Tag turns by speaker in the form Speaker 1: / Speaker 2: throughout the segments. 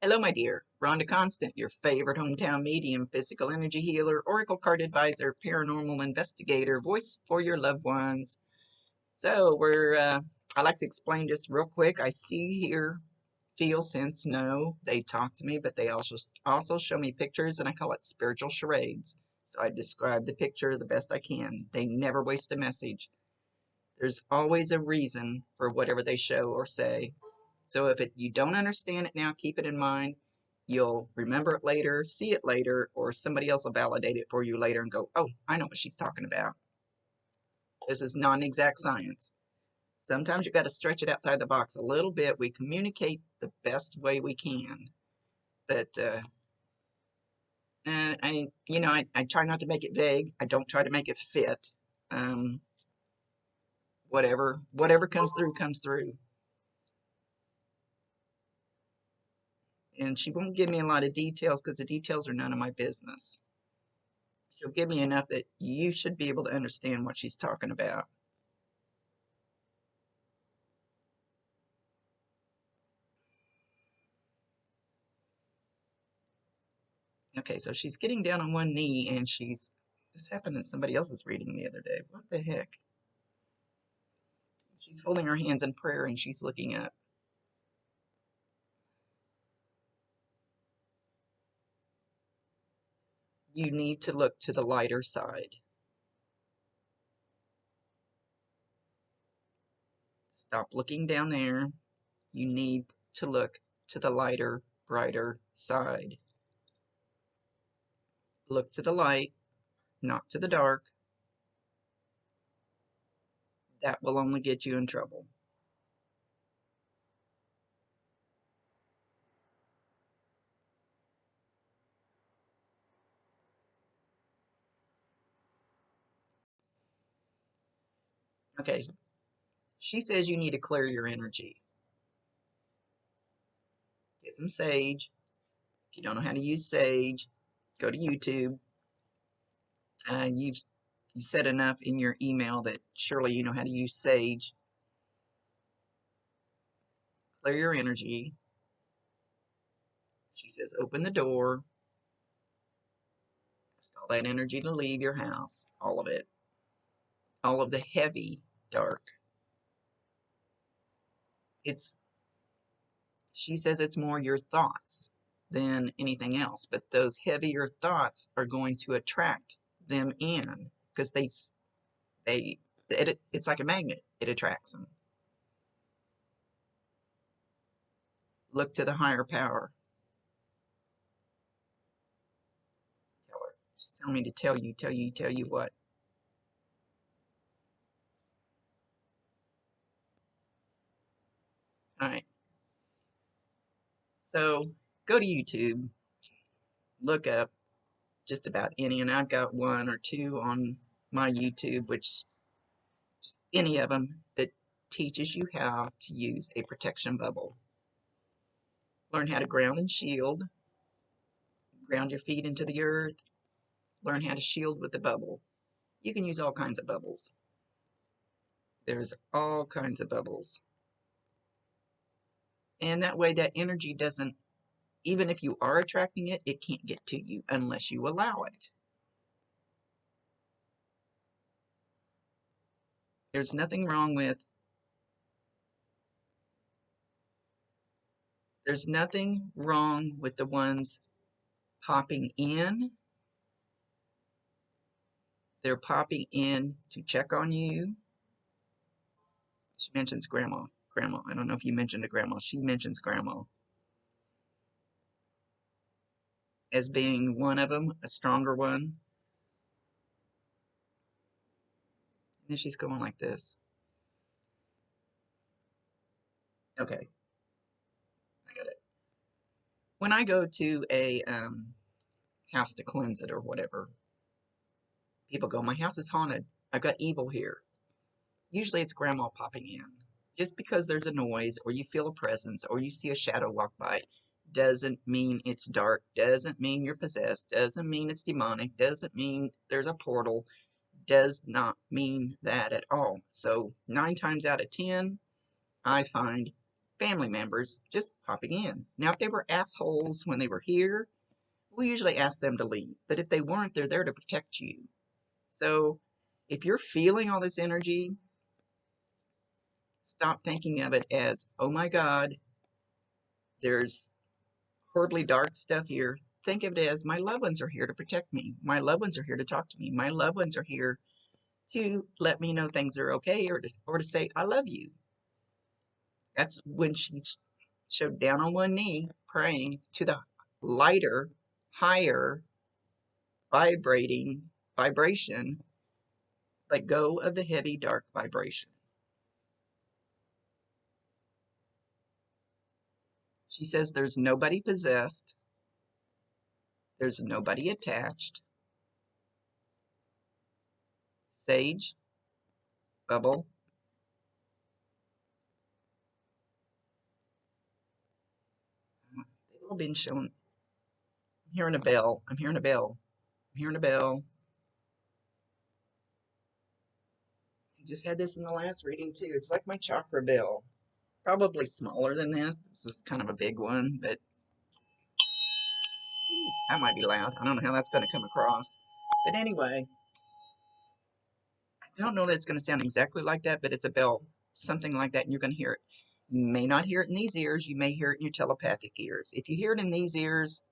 Speaker 1: Hello, my dear. Rhonda Constant, your favorite hometown medium, physical energy healer, oracle card advisor, paranormal investigator, voice for your loved ones. So I like to explain just real quick. I see, hear, feel, sense, know. They talk to me, but they also show me pictures, and I call it spiritual charades. So I describe the picture the best I can. They never waste a message. There's always a reason for whatever they show or say. So if you don't understand it now, keep it in mind. You'll remember it later, see it later, or somebody else will validate it for you later and go, oh, I know what she's talking about. This is non-exact science. Sometimes you got to stretch it outside the box a little bit. We communicate the best way we can. But I try not to make it vague. I don't try to make it fit. Whatever comes through, comes through. And she won't give me a lot of details because the details are none of my business. She'll give me enough that you should be able to understand what she's talking about. Okay, so she's getting down on one knee and this happened in somebody else's reading the other day. What the heck? She's folding her hands in prayer and she's looking up. You need to look to the lighter side. Stop looking down there. You need to look to the lighter, brighter side. Look to the light, not to the dark. That will only get you in trouble. Okay, she says you need to clear your energy. Get some sage. If you don't know how to use sage, go to YouTube. You said enough in your email that surely you know how to use sage. Clear your energy. She says open the door. Ask all that energy to leave your house. All of it. All of the heavy dark. She says it's more your thoughts than anything else, but those heavier thoughts are going to attract them in because it's like a magnet. It attracts them. Look to the higher power. Tell her. Just tell me to tell you what. All right. So go to YouTube, look up just about any, and I've got one or two on my YouTube, which any of them that teaches you how to use a protection bubble. Learn how to ground and shield, ground your feet into the earth, learn how to shield with the bubble. You can use all kinds of bubbles. There's all kinds of bubbles. And that way that energy doesn't, even if you are attracting it, it can't get to you unless you allow it. There's nothing wrong with the ones popping in. They're popping in to check on you. She mentions grandma. Grandma. I don't know if you mentioned a grandma. She mentions grandma as being one of them, a stronger one. And then she's going like this. Okay. I got it. When I go to a house to cleanse it or whatever, people go, my house is haunted. I've got evil here. Usually it's grandma popping in. Just because there's a noise or you feel a presence or you see a shadow walk by doesn't mean it's dark, doesn't mean you're possessed, doesn't mean it's demonic, doesn't mean there's a portal, does not mean that at all. So 9 times out of 10, I find family members just popping in. Now, if they were assholes when they were here, we usually ask them to leave. But if they weren't, they're there to protect you. So if you're feeling all this energy, stop thinking of it as, oh my God, there's horribly dark stuff here. Think of it as, my loved ones are here to protect me. My loved ones are here to talk to me. My loved ones are here to let me know things are okay, or to say, I love you. That's when she showed down on one knee, praying to the lighter, higher, vibration. Let go of the heavy, dark vibration. She says there's nobody possessed. There's nobody attached. Sage, bubble. They've all been shown. I'm hearing a bell. I'm hearing a bell. I'm hearing a bell. I just had this in the last reading too. It's like my chakra bell. Probably smaller than this. This is kind of a big one, but that might be loud. I don't know how that's going to come across. But anyway, I don't know that it's going to sound exactly like that, but it's a bell, something like that, and you're going to hear it. You may not hear it in these ears. You may hear it in your telepathic ears. If you hear it in these ears,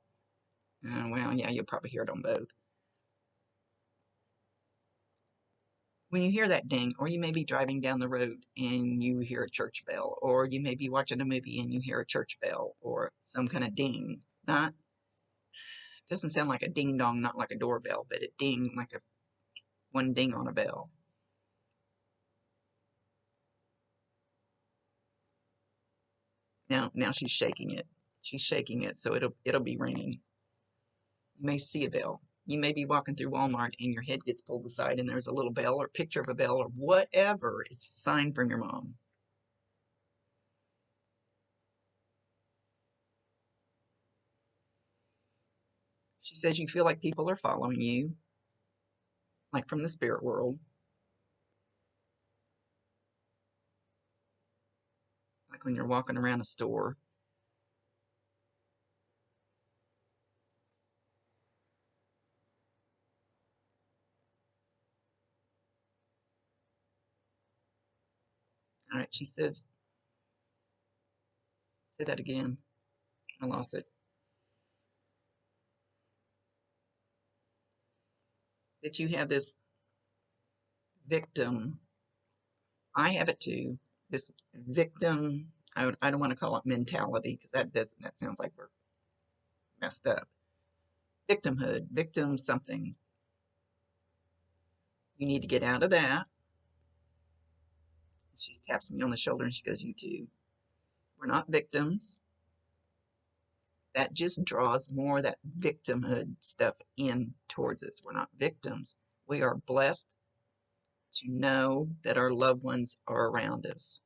Speaker 1: well, yeah, you'll probably hear it on both. When you hear that ding, or you may be driving down the road and you hear a church bell, or you may be watching a movie and you hear a church bell, or some kind of ding. Not, doesn't sound like a ding dong, not like a doorbell, but a ding, like a one ding on a bell. Now she's shaking it. She's shaking it, so it'll be ringing. You may see a bell. You may be walking through Walmart and your head gets pulled aside and there's a little bell or picture of a bell or whatever. It's a sign from your mom. She says you feel like people are following you, like from the spirit world. Like when you're walking around a store. All right, she says, say that again. I lost it. That you have this victim. I have it too. This victim, I don't want to call it mentality because that sounds like we're messed up. Victimhood, victim something. You need to get out of that. She taps me on the shoulder and she goes, you too. We're not victims. That just draws more of that victimhood stuff in towards us. We're not victims. We are blessed to know that our loved ones are around us.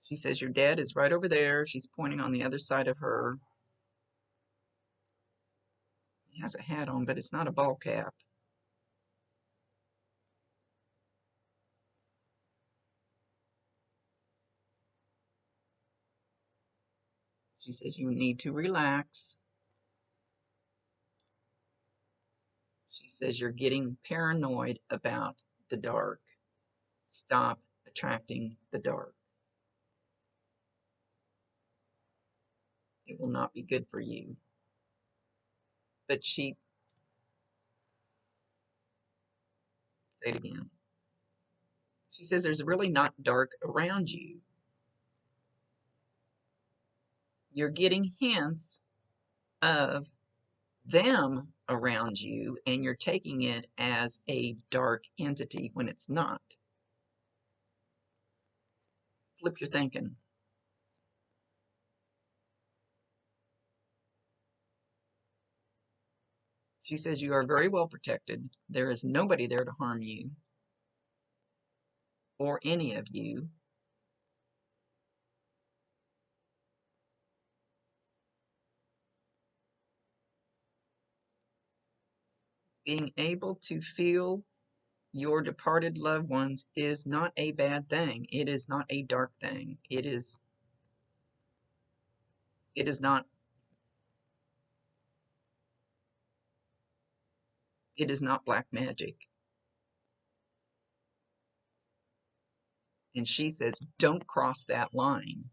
Speaker 1: She says, your dad is right over there. She's pointing on the other side of her. He has a hat on, but it's not a ball cap. She says, you need to relax. She says, you're getting paranoid about the dark. Stop attracting the dark. It will not be good for you. But say it again. She says, there's really not dark around you. You're getting hints of them around you, and you're taking it as a dark entity when it's not. Flip your thinking. She says, you are very well protected. There is nobody there to harm you or any of you. Being able to feel your departed loved ones is not a bad thing. It is not a dark thing. It is not it is not black magic. And she says, don't cross that line.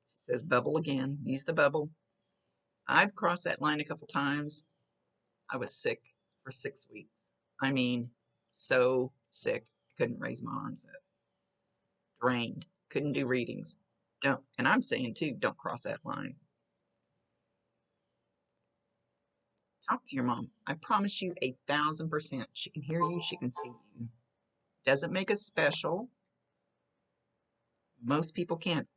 Speaker 1: She says, bubble again. Use the bubble. I've crossed that line a couple times. I was sick for 6 weeks. I mean, so sick. Couldn't raise my arms up. Drained. Couldn't do readings. Don't. And I'm saying too, don't cross that line. Talk to your mom. I promise you 1,000%. She can hear you. She can see you. Doesn't make us special. Most people can't.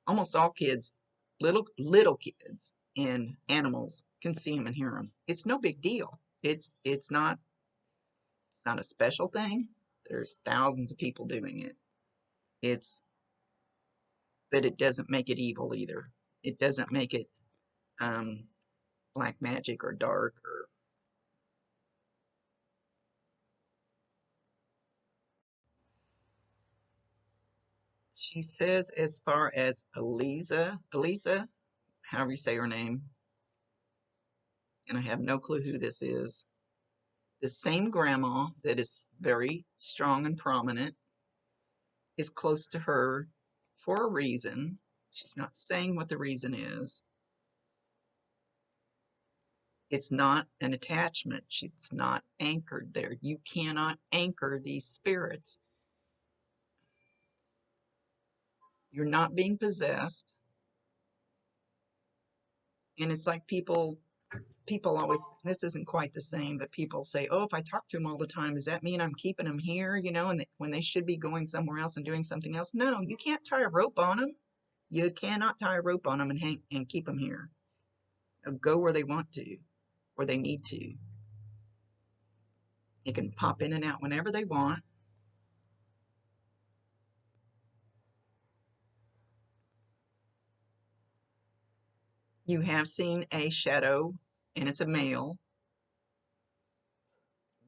Speaker 1: Almost all kids, little kids and animals can see them and hear them. It's no big deal. It's not a special thing. There's thousands of people doing it. But it doesn't make it evil either. It doesn't make it black magic or dark or. She says, as far as Elisa, however you say her name, and I have no clue who this is, the same grandma that is very strong and prominent is close to her for a reason. She's not saying what the reason is. It's not an attachment. It's not anchored there. You cannot anchor these spirits. You're not being possessed. And it's like people always, this isn't quite the same, but people say, oh, if I talk to them all the time, does that mean I'm keeping them here, and when they should be going somewhere else and doing something else? No, you can't tie a rope on them. You cannot tie a rope on them and keep them here. They'll go where they want to, where they need to. They can pop in and out whenever they want. You have seen a shadow, and it's a male,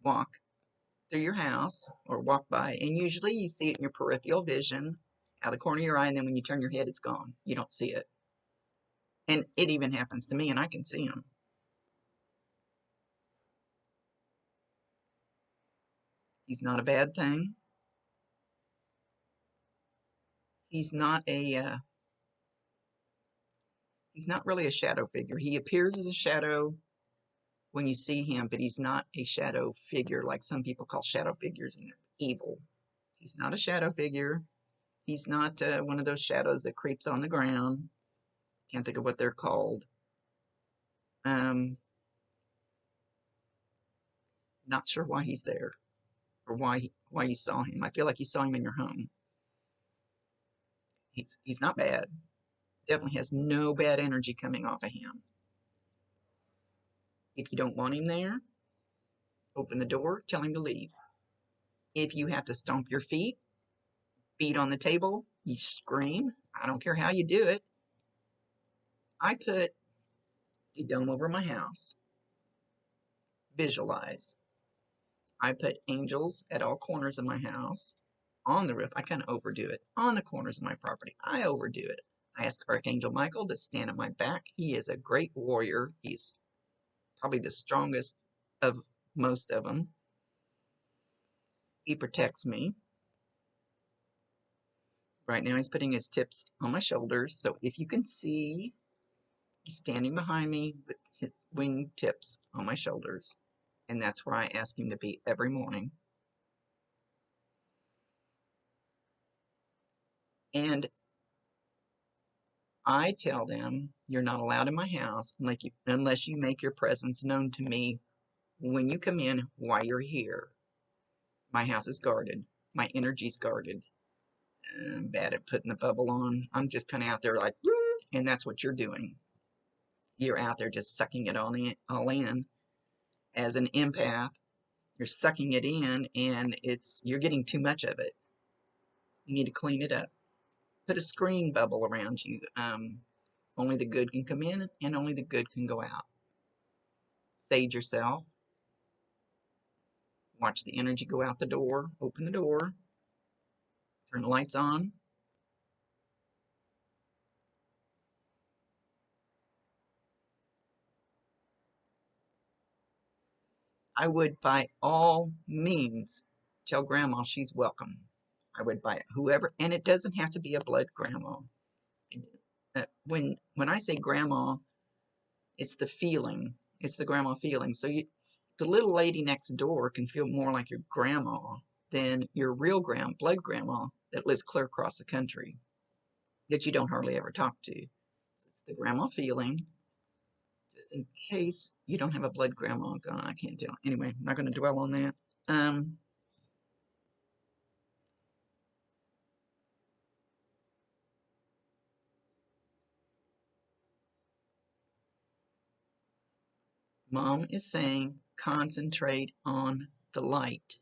Speaker 1: walk through your house or walk by, and usually you see it in your peripheral vision, out of the corner of your eye, and then when you turn your head, it's gone. You don't see it. And it even happens to me, and I can see him. He's not a bad thing. He's not really a shadow figure. He appears as a shadow when you see him, but he's not a shadow figure like some people call shadow figures and they're evil. He's not a shadow figure. He's not one of those shadows that creeps on the ground. Can't think of what they're called. Not sure why he's there or why you saw him. I feel like you saw him in your home. He's not bad. Definitely has no bad energy coming off of him. If you don't want him there, open the door, tell him to leave. If you have to stomp your feet, beat on the table, you scream. I don't care how you do it. I put a dome over my house. Visualize. I put angels at all corners of my house. On the roof, I kind of overdo it. On the corners of my property, I overdo it. I ask Archangel Michael to stand at my back. He is a great warrior. He's probably the strongest of most of them. He protects me. Right now he's putting his tips on my shoulders. So if you can see, he's standing behind me with his wing tips on my shoulders. And that's where I ask him to be every morning. And I tell them, you're not allowed in my house unless you make your presence known to me when you come in while you're here. My house is guarded. My energy's guarded. I'm bad at putting the bubble on. I'm just kind of out there like, and that's what you're doing. You're out there just sucking it all in. As an empath, you're sucking it in, and you're getting too much of it. You need to clean it up. Put a screen bubble around you. Only the good can come in and only the good can go out. Sage yourself. Watch the energy go out the door. Open the door. Turn the lights on. I would by all means tell grandma she's welcome. I would by whoever, and it doesn't have to be a blood grandma. When I say grandma, it's the feeling. It's the grandma feeling. So the little lady next door can feel more like your grandma than your real blood grandma that lives clear across the country that you don't hardly ever talk to. So it's the grandma feeling. Just in case you don't have a blood grandma, I can't tell. Anyway, I'm not going to dwell on that. Mom is saying concentrate on the light.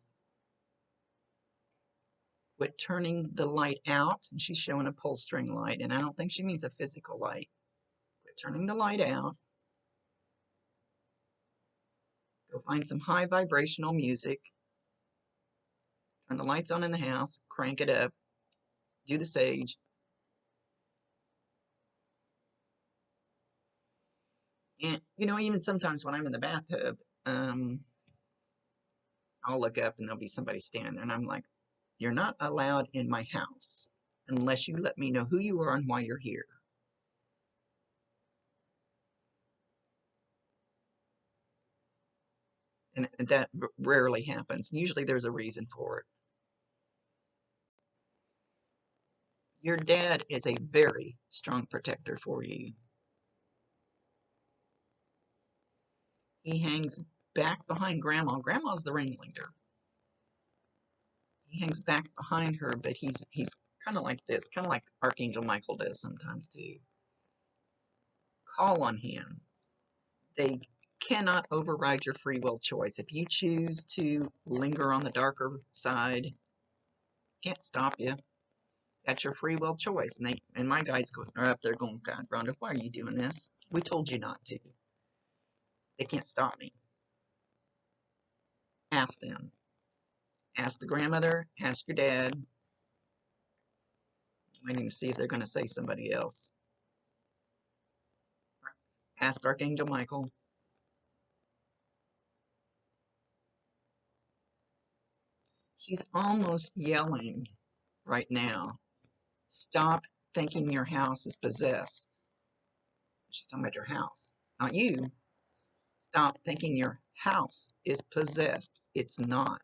Speaker 1: Quit turning the light out, and she's showing a pull string light, and I don't think she means a physical light. Quit turning the light out. Go find some high vibrational music. Turn the lights on in the house, crank it up, do the sage. And, even sometimes when I'm in the bathtub, I'll look up and there'll be somebody standing there, and I'm like, you're not allowed in my house unless you let me know who you are and why you're here. And that rarely happens. Usually there's a reason for it. Your dad is a very strong protector for you. He hangs back behind Grandma. Grandma's the ringleader. He hangs back behind her, but he's kind of like this, kind of like Archangel Michael does sometimes too. Call on him. They cannot override your free will choice. If you choose to linger on the darker side, can't stop you. That's your free will choice. And my guides are up there going, God, Rhonda, why are you doing this? We told you not to. They can't stop me. Ask them. Ask the grandmother. Ask your dad. Waiting to see if they're going to say somebody else. Ask Archangel Michael. She's almost yelling right now. Stop thinking your house is possessed. She's talking about your house, not you. Stop thinking your house is possessed. It's not.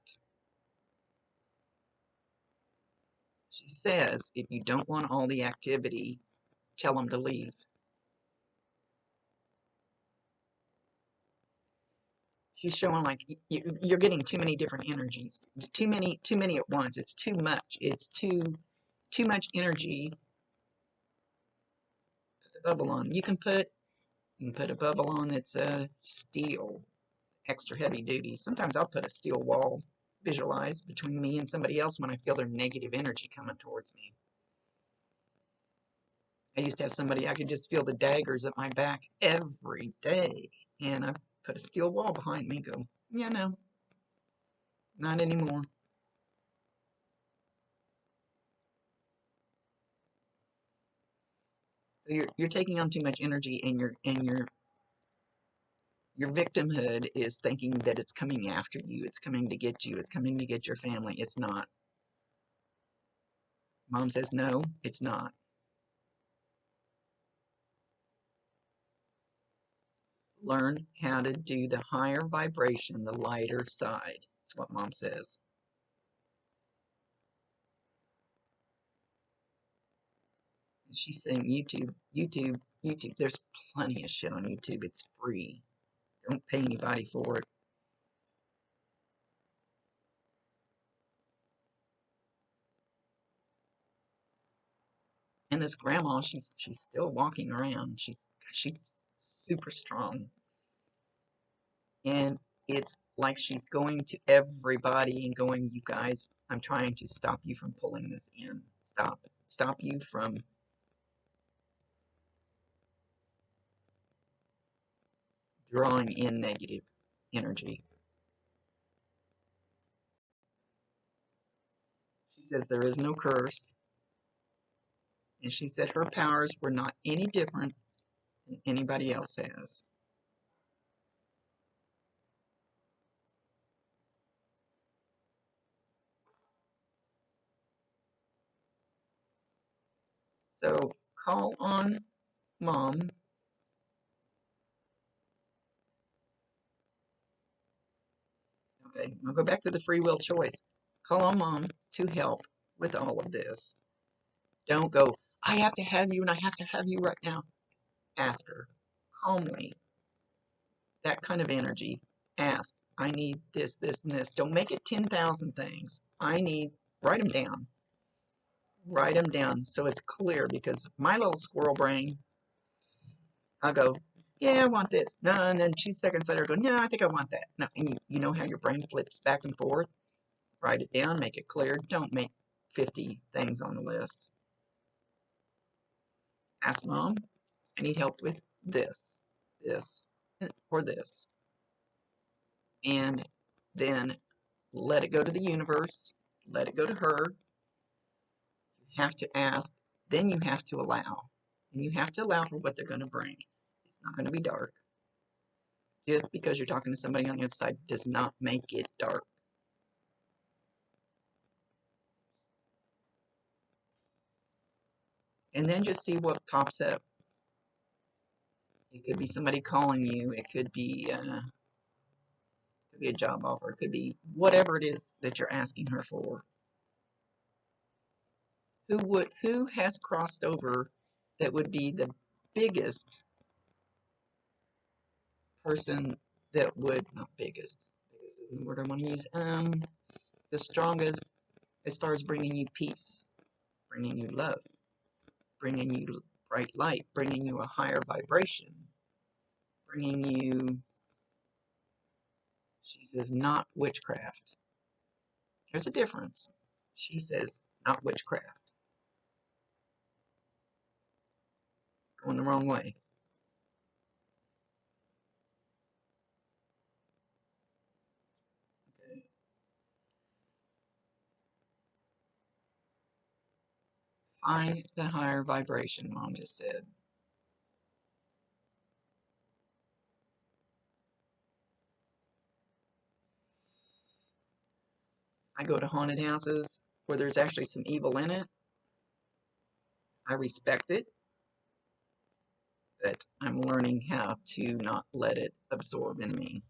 Speaker 1: She says, if you don't want all the activity, tell them to leave. She's showing like you're getting too many different energies, too many at once. It's too much. It's too much energy. Put the bubble on. You can put a bubble on that's steel, extra heavy duty. Sometimes I'll put a steel wall, visualize between me and somebody else when I feel their negative energy coming towards me. I used to have somebody, I could just feel the daggers at my back every day, and I put a steel wall behind me and go, yeah, no, not anymore. So you're taking on too much energy, and your victimhood is thinking that it's coming after you, it's coming to get you, it's coming to get your family. It's not. Mom says no, it's not. Learn how to do the higher vibration, the lighter side. That's what Mom says. She's saying YouTube. There's plenty of shit on YouTube. It's free. Don't pay anybody for it. And this grandma, she's still walking around. She's super strong. And it's like she's going to everybody and going, you guys, I'm trying to stop you from pulling this in. Stop you from drawing in negative energy. She says there is no curse. And she said her powers were not any different than anybody else has. So call on Mom. Okay, I'll go back to the free will choice. Call on Mom to help with all of this. Don't go, I have to have you and I have to have you right now. Ask her calmly. That kind of energy. Ask, I need this, this, and this. Don't make it 10,000 things. Write them down. Write them down so it's clear, because my little squirrel brain, I'll go, yeah, I want this. No, and then 2 seconds later, I go, no, I think I want that. No, and you know how your brain flips back and forth? Write it down, make it clear. Don't make 50 things on the list. Ask Mom, I need help with this, or this. And then let it go to the universe. Let it go to her. You have to ask. Then you have to allow. And you have to allow for what they're going to bring. It's not going to be dark. Just because you're talking to somebody on the other side does not make it dark. And then just see what pops up. It could be somebody calling you. It could be a job offer. It could be whatever it is that you're asking her for. Who has crossed over that would be the biggest person that would, not biggest isn't the word I want to use, the strongest as far as bringing you peace, bringing you love, bringing you bright light, bringing you a higher vibration, bringing you, she says, not witchcraft. There's a difference. She says, not witchcraft. Going the wrong way. Okay. Find the higher vibration, Mom just said. I go to haunted houses where there's actually some evil in it. I respect it, but I'm learning how to not let it absorb in me.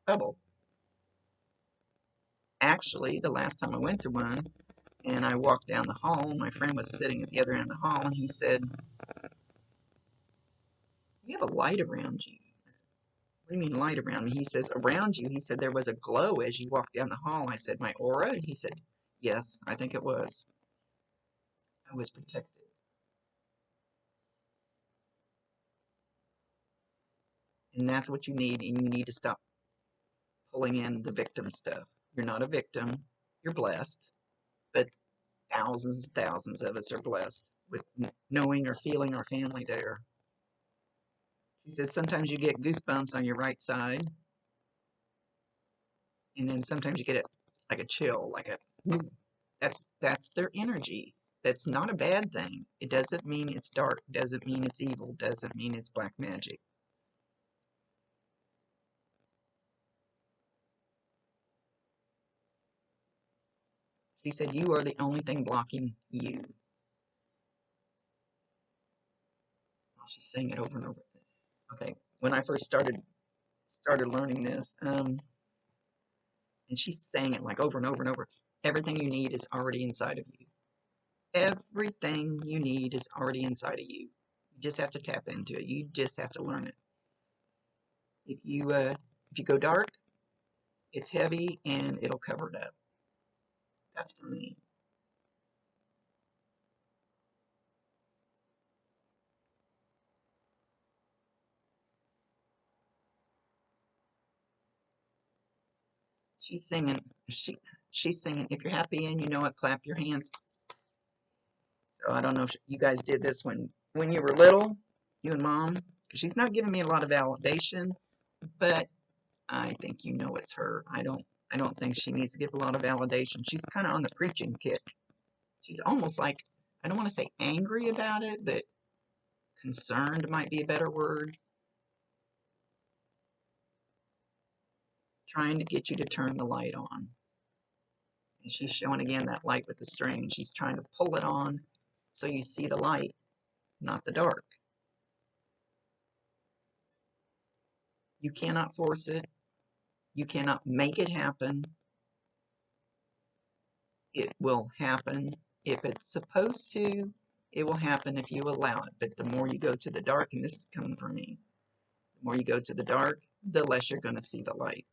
Speaker 1: Bubble. Actually, the last time I went to one and I walked down the hall, my friend was sitting at the other end of the hall and he said, you have a light around you. I said, what do you mean light around me? He says, around you. He said, there was a glow as you walked down the hall. I said, my aura? And he said, yes, I think it was. I was protected. And that's what you need, and you need to stop pulling in the victim stuff. You're not a victim, you're blessed, but thousands and thousands of us are blessed with knowing or feeling our family there. She said sometimes you get goosebumps on your right side, and then sometimes you get it like a chill, like a, that's their energy. That's not a bad thing. It doesn't mean it's dark, doesn't mean it's evil, doesn't mean it's black magic. She said, you are the only thing blocking you. Oh, she's saying it over and over. Okay, when I first started learning this, and she's saying it like over and over and over, everything you need is already inside of you. Everything you need is already inside of you. You just have to tap into it. You just have to learn it. If you go dark, it's heavy and it'll cover it up. That's for me. She's singing. she's singing, if you're happy and you know it, clap your hands. So I don't know if you guys did this when you were little, you and Mom, because she's not giving me a lot of validation, but I think you know it's her. I don't think she needs to give a lot of validation. She's kind of on the preaching kick. She's almost like, I don't want to say angry about it, but concerned might be a better word. Trying to get you to turn the light on. And she's showing again that light with the string. She's trying to pull it on so you see the light, not the dark. You cannot force it. You cannot make it happen. It will happen if it's supposed to. It will happen if you allow it. But the more you go to the dark, and this is coming from me, the more you go to the dark, the less you're going to see the light.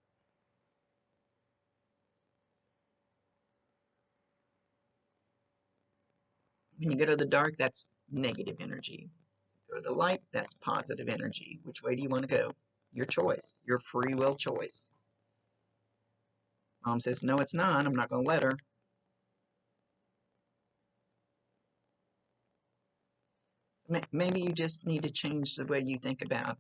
Speaker 1: When you go to the dark, that's negative energy. Go to the light, that's positive energy. Which way do you want to go? Your choice, your free will choice. Mom says, no, it's not. I'm not going to let her. Maybe you just need to change the way you think about,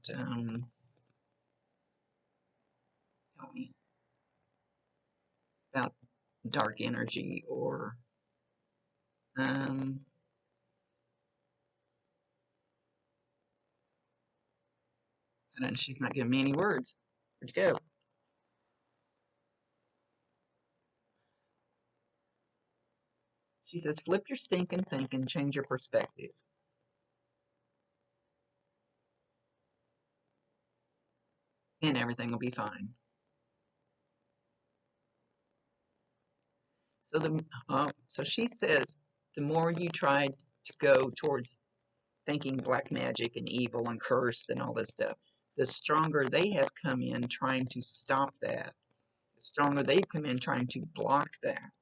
Speaker 1: help me, about dark energy or, and she's not giving me any words. Where'd you go? She says, flip your stinking thinking, change your perspective. And everything will be fine. So so she says, the more you try to go towards thinking black magic and evil and cursed and all this stuff, the stronger they have come in trying to stop that. The stronger they've come in trying to block that.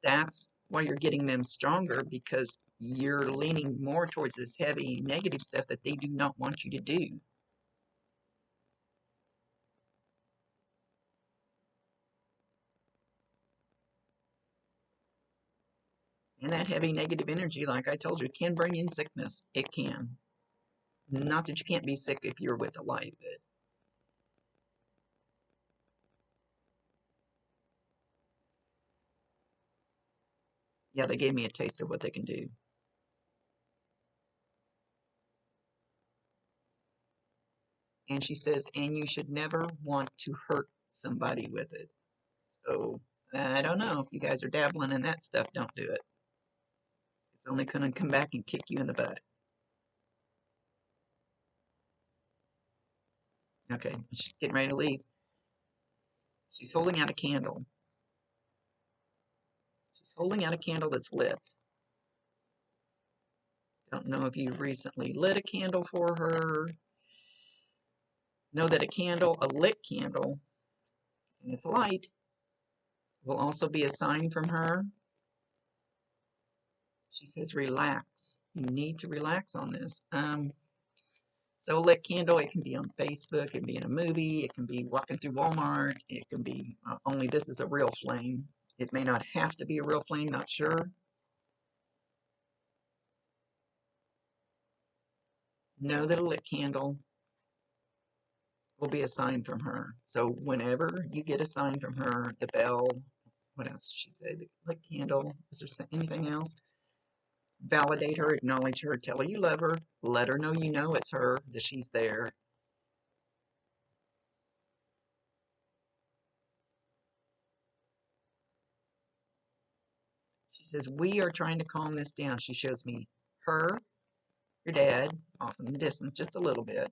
Speaker 1: That's why you're getting them stronger, because you're leaning more towards this heavy negative stuff that they do not want you to do. And that heavy negative energy, like I told you, can bring in sickness. It can. Not that you can't be sick if you're with the light, but yeah, they gave me a taste of what they can do. And she says, and you should never want to hurt somebody with it. So I don't know, if you guys are dabbling in that stuff, don't do it. It's only going to come back and kick you in the butt. Okay, she's getting ready to leave. She's holding out a candle. She's holding out a candle that's lit. Don't know if you've recently lit a candle for her. Know that a lit candle, and it's light, will also be a sign from her. She says, relax. You need to relax on this. So a lit candle, it can be on Facebook, it can be in a movie, it can be walking through Walmart, it can be, only this is a real flame. It may not have to be a real flame, not sure. Know that a lit candle will be a sign from her. So whenever you get a sign from her, the bell, what else did she say? The lit candle, is there anything else? Validate her, acknowledge her, tell her you love her, let her know you know it's her, that she's there. She says, we are trying to calm this down. She shows me her, your dad, off in the distance, just a little bit.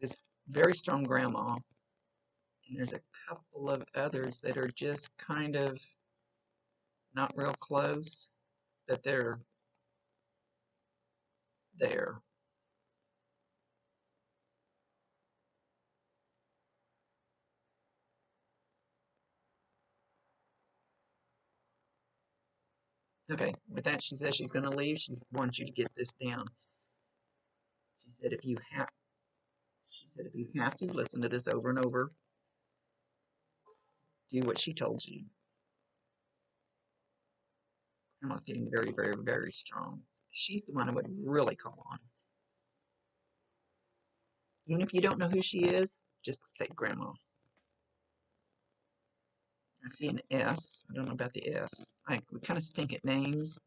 Speaker 1: This very strong grandma. And there's a couple of others that are just kind of not real close, but they're there. Okay, with that, she says she's going to leave. She wants you to get this down. She said if you have to listen to this over and over. do what she told you. Grandma's getting very, very, very strong. She's the one I would really call on. Even if you don't know who she is, just say Grandma. I see an S. I don't know about the S. We kind of stink at names.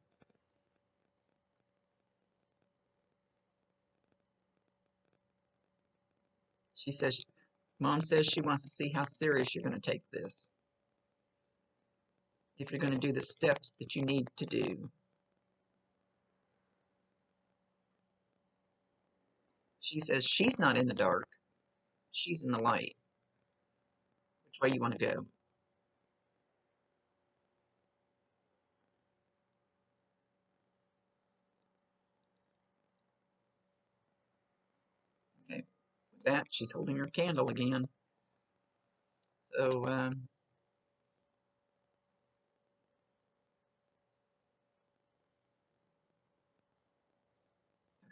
Speaker 1: She says, Mom says she wants to see how serious you're going to take this. If you're going to do the steps that you need to do. She says she's not in the dark. She's in the light. Which way you want to go? Okay. With that, she's holding her candle again. So,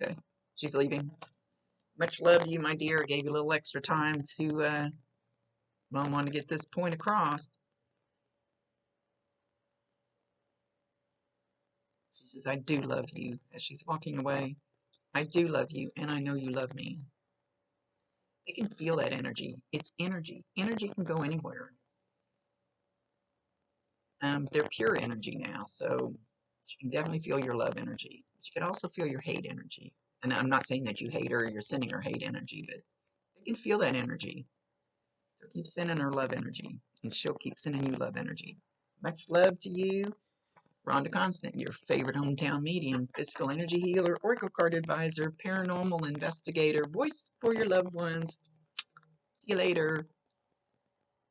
Speaker 1: okay. She's leaving. Much love to you, my dear. I gave you a little extra time to, Mom wanted to get this point across. She says, I do love you. As she's walking away, I do love you, and I know you love me. They can feel that energy. It's energy. Energy can go anywhere. They're pure energy now, so you can definitely feel your love energy. But you can also feel your hate energy. And I'm not saying that you hate her, you're sending her hate energy, but they can feel that energy. So keep sending her love energy, and she'll keep sending you love energy. Much love to you. Rhonda Constant, your favorite hometown medium, physical energy healer, oracle card advisor, paranormal investigator, voice for your loved ones. See you later.